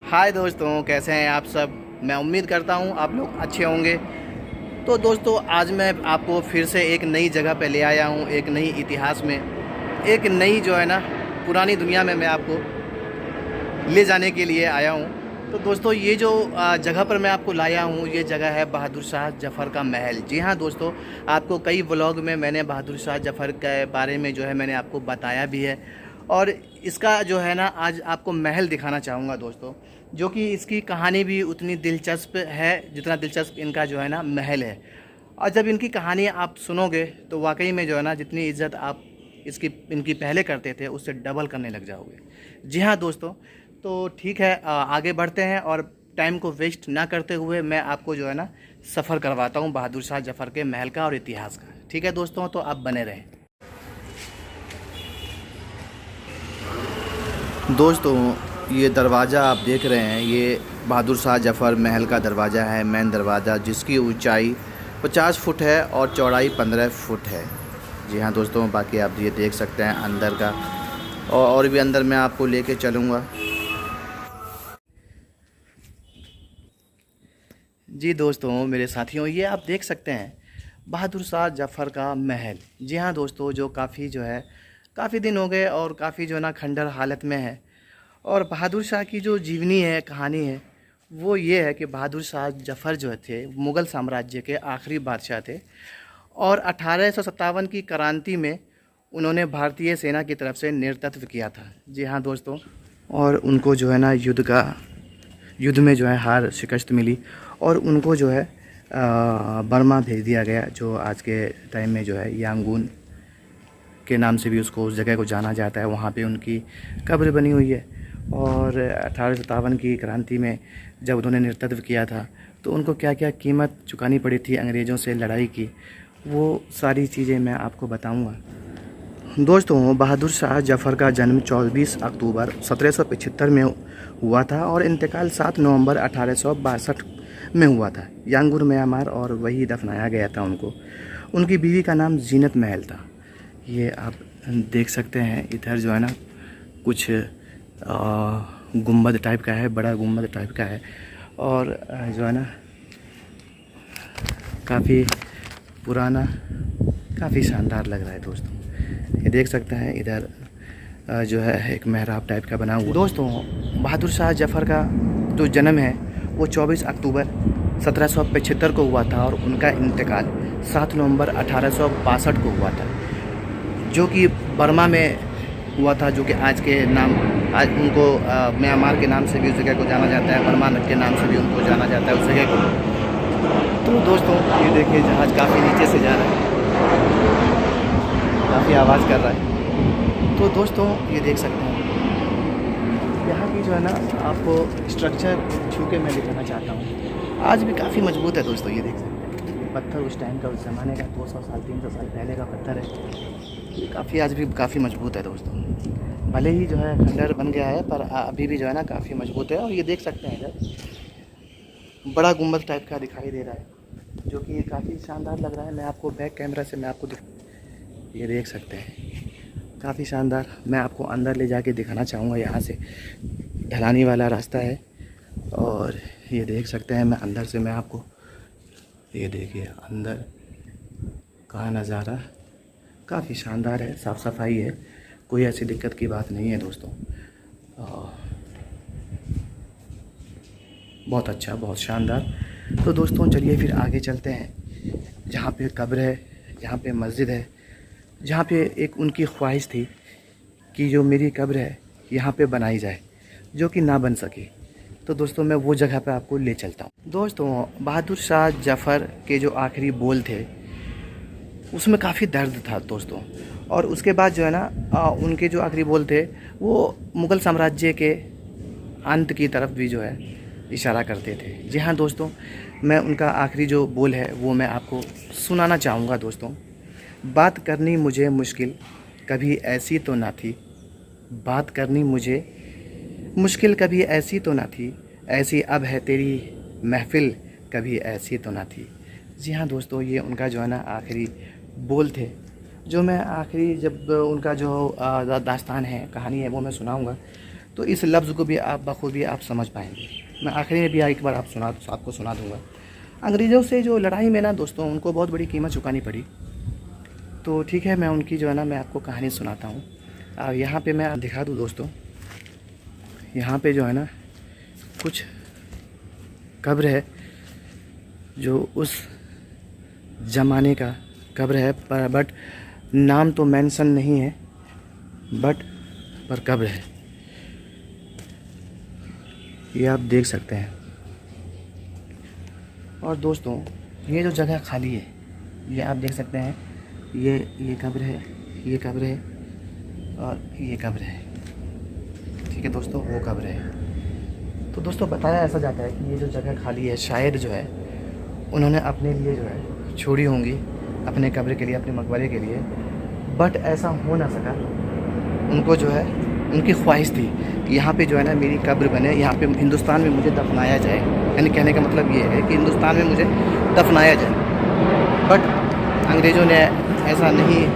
हाय दोस्तों, कैसे हैं आप सब। मैं उम्मीद करता हूं आप लोग अच्छे होंगे। तो दोस्तों, आज मैं आपको फिर से एक नई जगह पे ले आया हूं, एक नई इतिहास में, एक नई जो है ना पुरानी दुनिया में मैं आपको ले जाने के लिए आया हूं। तो दोस्तों, ये जो जगह पर मैं आपको लाया हूं, ये जगह है बहादुर शाह जफ़र का महल। जी हाँ दोस्तों, आपको कई व्लॉग में मैंने बहादुर शाह जफ़र के बारे में जो है मैंने आपको बताया भी है। और इसका जो है ना आज आपको महल दिखाना चाहूँगा दोस्तों, जो कि इसकी कहानी भी उतनी दिलचस्प है जितना दिलचस्प इनका जो है ना महल है। और जब इनकी कहानी आप सुनोगे तो वाकई में जो है ना जितनी इज़्ज़त आप इसकी इनकी पहले करते थे उससे डबल करने लग जाओगे। जी हाँ दोस्तों, तो ठीक है, आगे बढ़ते हैं और टाइम को वेस्ट ना करते हुए मैं आपको जो है ना सफ़र करवाता हूँ बहादुर शाह जफ़र के महल का और इतिहास का। ठीक है दोस्तों, तो आप बने रहें। दोस्तों, ये दरवाज़ा आप देख रहे हैं, ये बहादुर शाह जफ़र महल का दरवाज़ा है, मेन दरवाज़ा, जिसकी ऊंचाई 50 फुट है और चौड़ाई 15 फुट है। जी हाँ दोस्तों, बाकी आप ये देख सकते हैं अंदर का, और भी अंदर मैं आपको लेके चलूँगा। जी दोस्तों, मेरे साथियों, ये आप देख सकते हैं बहादुर शाह जफ़र का महल। जी हाँ दोस्तों, जो काफ़ी जो है काफ़ी दिन हो गए और काफ़ी जो है ना खंडर हालत में है। और बहादुर शाह की जो जीवनी है, कहानी है, वो ये है कि बहादुर शाह जफ़र जो थे मुग़ल साम्राज्य के आखिरी बादशाह थे। और 1857 की क्रांति में उन्होंने भारतीय सेना की तरफ से नेतृत्व किया था। जी हाँ दोस्तों, और उनको जो है ना युद्ध में जो है हार शिकस्त मिली और उनको जो है बर्मा भेज दिया गया, जो आज के टाइम में जो है यांगून के नाम से भी उसको उस जगह को जाना जाता है। वहाँ पे उनकी कब्र बनी हुई है। और 1857 की क्रांति में जब उन्होंने नेतृत्व किया था तो उनको क्या क्या कीमत चुकानी पड़ी थी अंग्रेज़ों से लड़ाई की, वो सारी चीज़ें मैं आपको बताऊँगा। दोस्तों, बहादुर शाह जफ़र का जन्म 24 अक्टूबर 1775 में हुआ था और इंतकाल 7 नवंबर 1862 में हुआ था यांगून म्यांमार, और वही दफनाया गया था उनको। उनकी बीवी का नाम जीनत महल था। ये आप देख सकते हैं, इधर जो है ना कुछ गुंबद टाइप का है, बड़ा गुंबद टाइप का है। और जो है ना काफ़ी पुराना, काफ़ी शानदार लग रहा है दोस्तों। ये देख सकते हैं, इधर जो है एक मेहराब टाइप का बना हुआ। दोस्तों, बहादुर शाह जफ़र का जो जन्म है वो 24 अक्टूबर 1775 को हुआ था और उनका इंतकाल 7 नवंबर 1862 को हुआ था, जो कि बर्मा में हुआ था, जो कि आज के नाम, आज उनको म्यांमार के नाम से भी उस जगह को जाना जाता है, बर्मा के नाम से भी उनको जाना जाता है उस जगह को। तो दोस्तों, ये देखिए जहाज़ काफ़ी नीचे से जा रहा है, काफ़ी आवाज़ कर रहा है। तो दोस्तों, ये देख सकते हैं यहाँ की जो है ना आपको स्ट्रक्चर छू के मैं दिखाना चाहता हूँ। आज भी काफ़ी मजबूत है दोस्तों। ये देख सकते हैं, ये पत्थर उस टाइम का, उस ज़माने का 200 साल 300 साल पहले का पत्थर है। ये काफ़ी आज भी काफ़ी मजबूत है दोस्तों। भले ही जो है खंडर बन गया है, पर अभी भी जो है ना काफ़ी मजबूत है। और ये देख सकते हैं इधर बड़ा गुम्बद टाइप का दिखाई दे रहा है, जो कि काफ़ी शानदार लग रहा है। मैं आपको बैक कैमरा से मैं आपको ये देख सकते हैं, काफ़ी शानदार। मैं आपको अंदर ले जाके दिखाना चाहूँगा। यहाँ से ढलानी वाला रास्ता है और ये देख सकते हैं, मैं अंदर से मैं आपको, ये देखिए अंदर का नज़ारा काफ़ी शानदार है, साफ़ सफाई है, कोई ऐसी दिक्कत की बात नहीं है दोस्तों। बहुत अच्छा, बहुत शानदार। तो दोस्तों चलिए फिर आगे चलते हैं। जहाँ पे कब्र है, जहाँ पे मस्जिद है, जहाँ पे एक उनकी ख्वाहिश थी कि जो मेरी कब्र है यहाँ पे बनाई जाए, जो कि ना बन सकी। तो दोस्तों मैं वो जगह पे आपको ले चलता हूँ। दोस्तों, बहादुर शाह जफ़र के जो आखिरी बोल थे उसमें काफ़ी दर्द था दोस्तों। और उसके बाद जो है ना उनके जो आखिरी बोल थे वो मुग़ल साम्राज्य के अंत की तरफ भी जो है इशारा करते थे। जी हाँ दोस्तों, मैं उनका आखिरी जो बोल है वो मैं आपको सुनाना चाहूँगा दोस्तों। बात करनी मुझे मुश्किल कभी ऐसी तो ना थी, बात करनी मुझे मुश्किल कभी ऐसी तो ना थी, ऐसी अब है तेरी महफ़िल कभी ऐसी तो ना थी। जी हाँ दोस्तों, ये उनका जो है ना आखिरी बोल थे, जो मैं आखिरी जब उनका जो दास्तान है, कहानी है, वो मैं सुनाऊंगा। तो इस लफ्ज़ को भी आप बखूबी आप समझ पाएंगे। मैं आखिरी में भी एक बार आपको सुना दूँगा। अंग्रेज़ों से जो लड़ाई में ना दोस्तों उनको बहुत बड़ी कीमत चुकानी पड़ी। तो ठीक है, मैं उनकी जो है ना मैं आपको कहानी सुनाता हूँ। यहाँ पे मैं दिखा दूँ दोस्तों, यहाँ पे जो है ना कुछ कब्र है जो उस ज़माने का कब्र है, बट नाम तो मेंशन नहीं है, पर कब्र है। ये आप देख सकते हैं। और दोस्तों ये जो जगह खाली है ये आप देख सकते हैं, ये कब्र है, ये कब्र है और ये कब्र है। ठीक है दोस्तों, वो कब्र है। तो दोस्तों बताया ऐसा जाता है कि ये जो जगह खाली है शायद जो है उन्होंने अपने लिए जो है छोड़ी होंगी, अपने कब्र के लिए, अपने मकबरे के लिए, बट ऐसा हो ना सका। उनको जो है उनकी ख्वाहिश थी कि यहाँ पे जो है ना मेरी कब्र बने, यहाँ पे हिंदुस्तान में मुझे दफनाया जाए। यानी कहने का मतलब ये है कि हिंदुस्तान में मुझे दफनाया जाए। बट अंग्रेज़ों ने ऐसा नहीं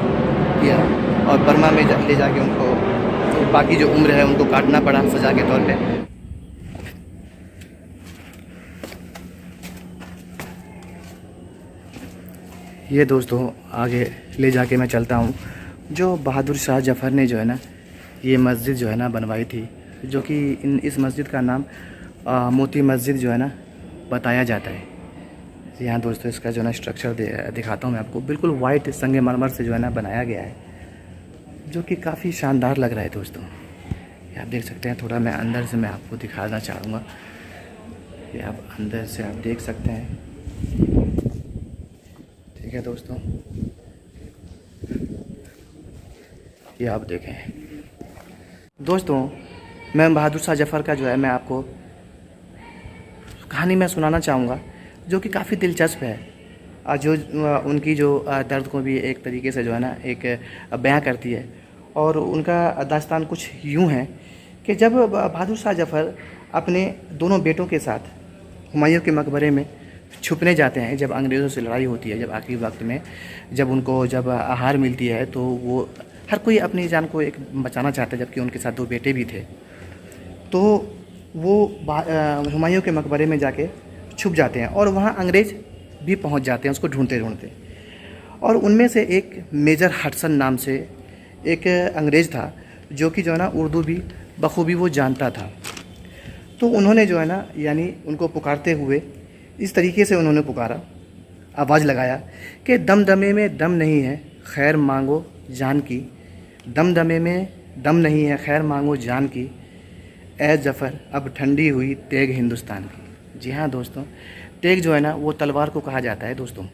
किया और बर्मा में ले जाके उनको बाकी जो उम्र है उनको काटना पड़ा सज़ा के तौर पे। ये दोस्तों आगे ले जाके मैं चलता हूँ। जो बहादुर शाह जफ़र ने जो है ना ये मस्जिद जो है ना बनवाई थी, जो कि इस मस्जिद का नाम मोती मस्जिद जो है ना बताया जाता है। यहाँ दोस्तों इसका जो है ना स्ट्रक्चर दिखाता हूँ मैं आपको। बिल्कुल वाइट संगमरमर से जो है ना बनाया गया है, जो कि काफ़ी शानदार लग रहा है दोस्तों। ये आप देख सकते हैं। थोड़ा मैं अंदर से मैं आपको दिखाना चाहूँगा। ये आप अंदर से आप देख सकते हैं। ठीक है दोस्तों, ये आप देखें। दोस्तों मैं बहादुर शाह जफ़र का जो है मैं आपको कहानी मैं सुनाना चाहूँगा, जो कि काफ़ी दिलचस्प है। जो उनकी जो दर्द को भी एक तरीके से जो है ना एक बयां करती है। और उनका दास्तान कुछ यूँ है कि जब बहादुर शाह जफ़र अपने दोनों बेटों के साथ हुमायूं के मकबरे में छुपने जाते हैं, जब अंग्रेज़ों से लड़ाई होती है, जब आखिरी वक्त में जब उनको जब हार मिलती है, तो वो हर कोई अपनी जान को एक बचाना चाहता है, जबकि उनके साथ दो बेटे भी थे। तो वो हुमायूं के मकबरे में जाके छुप जाते हैं और वहाँ अंग्रेज़ भी पहुँच जाते हैं उसको ढूंढते ढूंढते। और उनमें से एक मेजर हडसन नाम से एक अंग्रेज़ था, जो कि जो है ना उर्दू भी बखूबी वो जानता था। तो उन्होंने जो है ना यानी उनको पुकारते हुए इस तरीके से उन्होंने पुकारा, आवाज़ लगाया कि दमदमे में दम नहीं है खैर मांगो जान की, दमदमे में दम नहीं है खैर मांगो जान की, ए जफ़र अब ठंडी हुई तेग हिंदुस्तान की। जी हाँ दोस्तों, तेग जो है ना वो तलवार को कहा जाता है दोस्तों।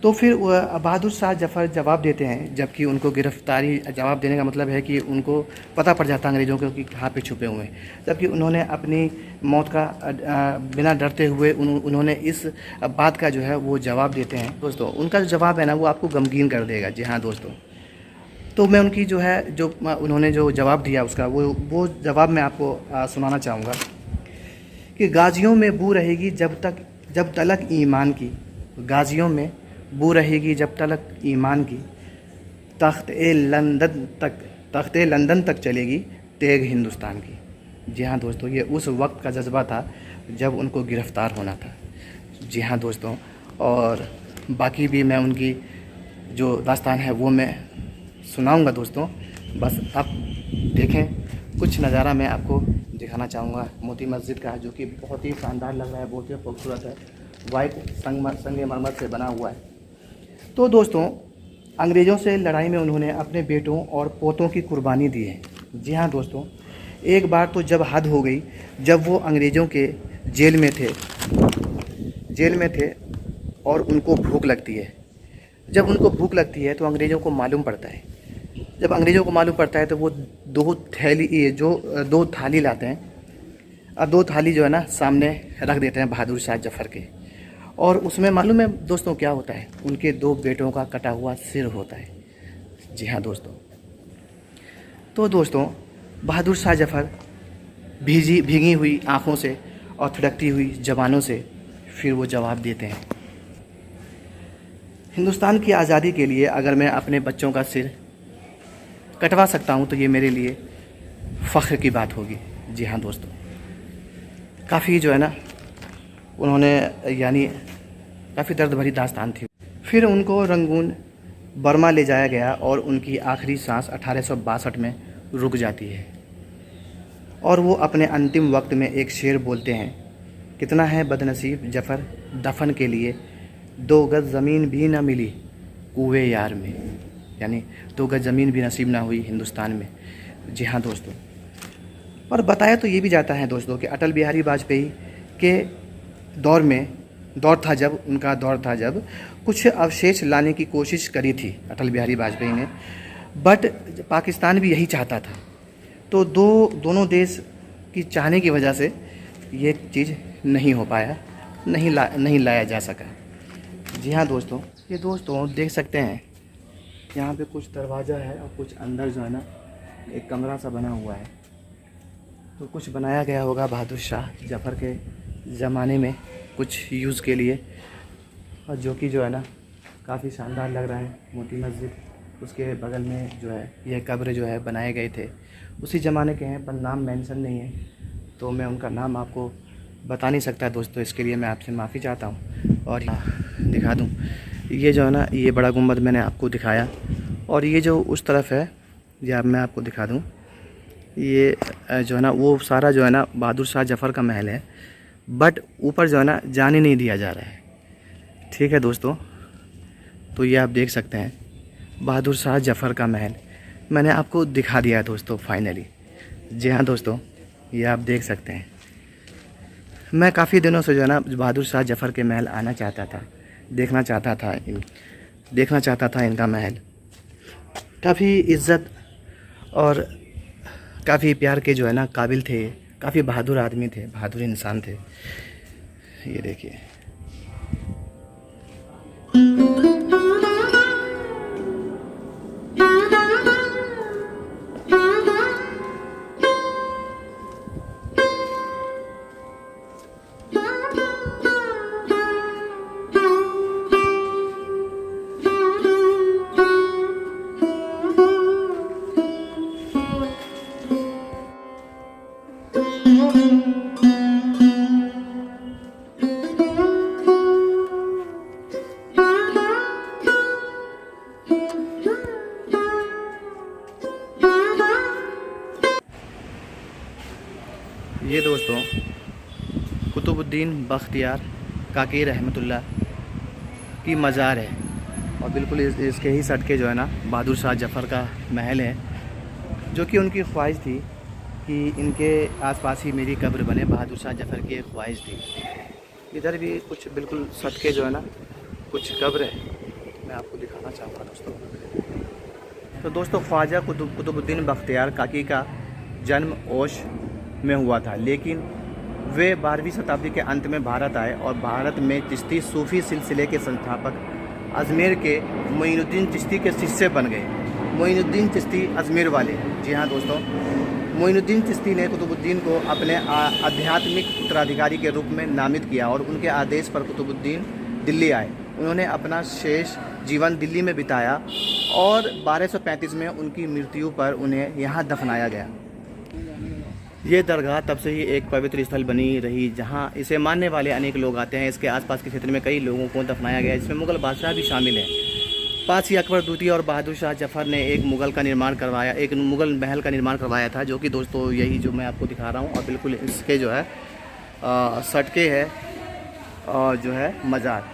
तो फिर बहादुर शाह जफ़र जवाब देते हैं, जबकि उनको गिरफ्तारी जवाब देने का मतलब है कि उनको पता पड़ जाता अंग्रेज़ों को कि कहाँ पे छुपे हुए हैं। जबकि उन्होंने अपनी मौत का बिना डरते हुए उन्होंने इस बात का जो है वो जवाब देते हैं दोस्तों। उनका जो जवाब है ना वो आपको गमगीन कर देगा। जी हाँ दोस्तों, तो मैं उनकी जो है जो उन्होंने जो जवाब दिया उसका वो जवाब मैं आपको सुनाना चाहूँगा कि गाजियों में बू रहेगी जब तलक ईमान की, गाजियों में बू रहेगी जब तलक ईमान की, तख्ते लंदन तक चलेगी तेग हिंदुस्तान की। जी हाँ दोस्तों, ये उस वक्त का जज्बा था जब उनको गिरफ़्तार होना था। जी हाँ दोस्तों, और बाकी भी मैं उनकी जो दास्तान है वो मैं सुनाऊंगा दोस्तों। बस आप देखें, कुछ नज़ारा मैं आपको दिखाना चाहूँगा मोती मस्जिद का, जो कि बहुत ही शानदार लग रहा है, बहुत ही खूबसूरत है, वाइट संगमरमर से बना हुआ है। तो दोस्तों अंग्रेज़ों से लड़ाई में उन्होंने अपने बेटों और पोतों की कुर्बानी दी है। जी हाँ दोस्तों, एक बार तो जब हद हो गई, जब वो अंग्रेज़ों के जेल में थे और उनको भूख लगती है। जब उनको भूख लगती है तो अंग्रेज़ों को मालूम पड़ता है, जब अंग्रेज़ों को मालूम पड़ता है तो वो दो थाली लाते हैं। अब दो थाली जो है ना सामने रख देते हैं बहादुर शाह जफ़र के, और उसमें मालूम है दोस्तों क्या होता है, उनके दो बेटों का कटा हुआ सिर होता है। जी हाँ दोस्तों, तो दोस्तों बहादुर शाह जफ़र भीगी हुई आँखों से और थिड़कती हुई ज़बानों से फिर वो जवाब देते हैं, हिंदुस्तान की आज़ादी के लिए अगर मैं अपने बच्चों का सिर कटवा सकता हूँ तो ये मेरे लिए फ़ख्र की बात होगी। जी हाँ दोस्तों, काफ़ी जो है ना उन्होंने यानी काफ़ी दर्द भरी दास्तान थी। फिर उनको रंगून बर्मा ले जाया गया और उनकी आखिरी सांस 1862 में रुक जाती है और वो अपने अंतिम वक्त में एक शेर बोलते हैं, कितना है बदनसीब जफ़र दफन के लिए 2 गज़ ज़मीन भी ना मिली कुएं यार में। यानी 2 गज़ ज़मीन भी नसीब ना हुई हिंदुस्तान में। जी हाँ दोस्तों, और बताया तो ये भी जाता है दोस्तों कि अटल बिहारी वाजपेयी के दौर था जब कुछ अवशेष लाने की कोशिश करी थी अटल बिहारी वाजपेयी ने, बट पाकिस्तान भी यही चाहता था। तो दोनों देश की चाहने की वजह से ये चीज़ नहीं हो पाया, नहीं लाया जा सका। जी हाँ दोस्तों, ये दोस्तों देख सकते हैं यहाँ पे कुछ दरवाज़ा है और कुछ अंदर जो है ना एक कमरा सा बना हुआ है। तो कुछ बनाया गया होगा बहादुर शाह जफ़र के ज़माने में कुछ यूज़ के लिए, और जो कि जो है ना काफ़ी शानदार लग रहा है। मोती मस्जिद उसके बगल में जो है यह कब्र जो है बनाए गए थे उसी ज़माने के हैं, पर नाम मेंशन नहीं है तो मैं उनका नाम आपको बता नहीं सकता दोस्तों। इसके लिए मैं आपसे माफ़ी चाहता हूँ। और दिखा दूँ, ये जो है ना ये बड़ा गुंबद मैंने आपको दिखाया, और ये जो उस तरफ है ये मैं आपको दिखा दूँ, ये जो है ना वो सारा जो है ना बहादुर शाह जफ़र का महल है, बट ऊपर जो है ना जाने नहीं दिया जा रहा है। ठीक है दोस्तों, तो ये आप देख सकते हैं बहादुर शाह जफ़र का महल मैंने आपको दिखा दिया है दोस्तों फाइनली। जी हाँ दोस्तों, ये आप देख सकते हैं। मैं काफ़ी दिनों से जो है ना बहादुर शाह जफ़र के महल आना चाहता था, देखना चाहता था इनका महल। काफ़ी इज़्ज़त और काफ़ी प्यार के जो है ना काबिल थे, काफ़ी बहादुर आदमी थे, बहादुर इंसान थे। ये देखिए, ये दोस्तों कुतुबुद्दीन बख्तियार काकी रहमतुल्लाह की मज़ार है, और बिल्कुल इसके ही सटके जो है ना बहादुर शाह जफ़र का महल है, जो कि उनकी ख्वाहिश थी कि इनके आसपास ही मेरी कब्र बने। बहादुर शाह जफ़र की एक ख्वाहिश थी। इधर भी कुछ बिल्कुल सटके जो है ना कुछ कब्र है, मैं आपको दिखाना चाहूँगा दोस्तों। तो दोस्तों ख्वाजा कुतुबुद्दीन बख्तियार काकी का जन्म ओश में हुआ था, लेकिन वे 12वीं शताब्दी के अंत में भारत आए और भारत में चिश्ती सूफ़ी सिलसिले के संस्थापक अजमेर के मोइनुद्दीन चिश्ती के शिष्य बन गए। मोइनुद्दीन चिश्ती अजमेर वाले। जी हाँ दोस्तों, मोइनुद्दीन चिश्ती ने कुतुबुद्दीन को अपने आध्यात्मिक उत्तराधिकारी के रूप में नामित किया और उनके आदेश पर कुतुबुद्दीन दिल्ली आए। उन्होंने अपना शेष जीवन दिल्ली में बिताया और 1235 में उनकी मृत्यु पर उन्हें यहाँ दफनाया गया। ये दरगाह तब से ही एक पवित्र स्थल बनी रही, जहाँ इसे मानने वाले अनेक लोग आते हैं। इसके आसपास के क्षेत्र में कई लोगों को दफनाया गया, इसमें मुग़ल बादशाह भी शामिल हैं। पास ही अकबर द्वितीय और बहादुर शाह जफ़र ने एक मुग़ल महल का निर्माण करवाया था, जो कि दोस्तों यही जो मैं आपको दिखा रहा हूँ, और बिल्कुल इसके जो है सटके है और जो है मज़ार।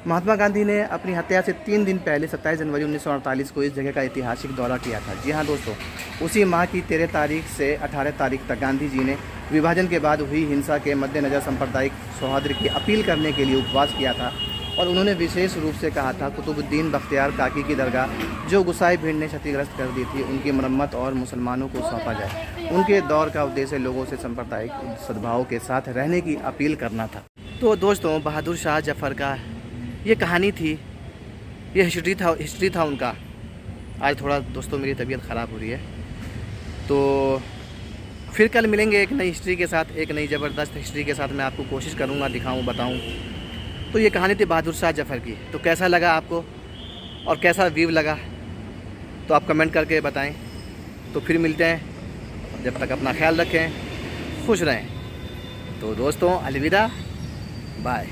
महात्मा गांधी ने अपनी हत्या से 3 दिन पहले 27 जनवरी 1948 को इस जगह का ऐतिहासिक दौरा किया था। जी हाँ दोस्तों, उसी माह की 13 तारीख से 18 तारीख तक गांधी जी ने विभाजन के बाद हुई हिंसा के मद्देनज़र सांप्रदायिक सौहार्द की अपील करने के लिए उपवास किया था, और उन्होंने विशेष रूप से कहा था कुतुबुद्दीन बख्तियार काकी की दरगाह जो गुसाई भीड़ ने क्षतिग्रस्त कर दी थी, उनकी मरम्मत और मुसलमानों को सौंपा जाए। उनके दौर का उद्देश्य लोगों से सांप्रदायिक सद्भाव के साथ रहने की अपील करना था। तो दोस्तों बहादुर शाह जफ़र का ये कहानी थी, ये हिस्ट्री था उनका। आज थोड़ा दोस्तों मेरी तबीयत ख़राब हो रही है, तो फिर कल मिलेंगे एक नई हिस्ट्री के साथ, एक नई ज़बरदस्त हिस्ट्री के साथ। मैं आपको कोशिश करूँगा, दिखाऊँ, बताऊँ। तो ये कहानी थी बहादुर शाह जफ़र की। तो कैसा लगा आपको और कैसा व्यू लगा, तो आप कमेंट करके बताएं। तो फिर मिलते हैं जब तक अपना ख्याल रखें, खुश रहें। तो दोस्तों अलविदा, बाय।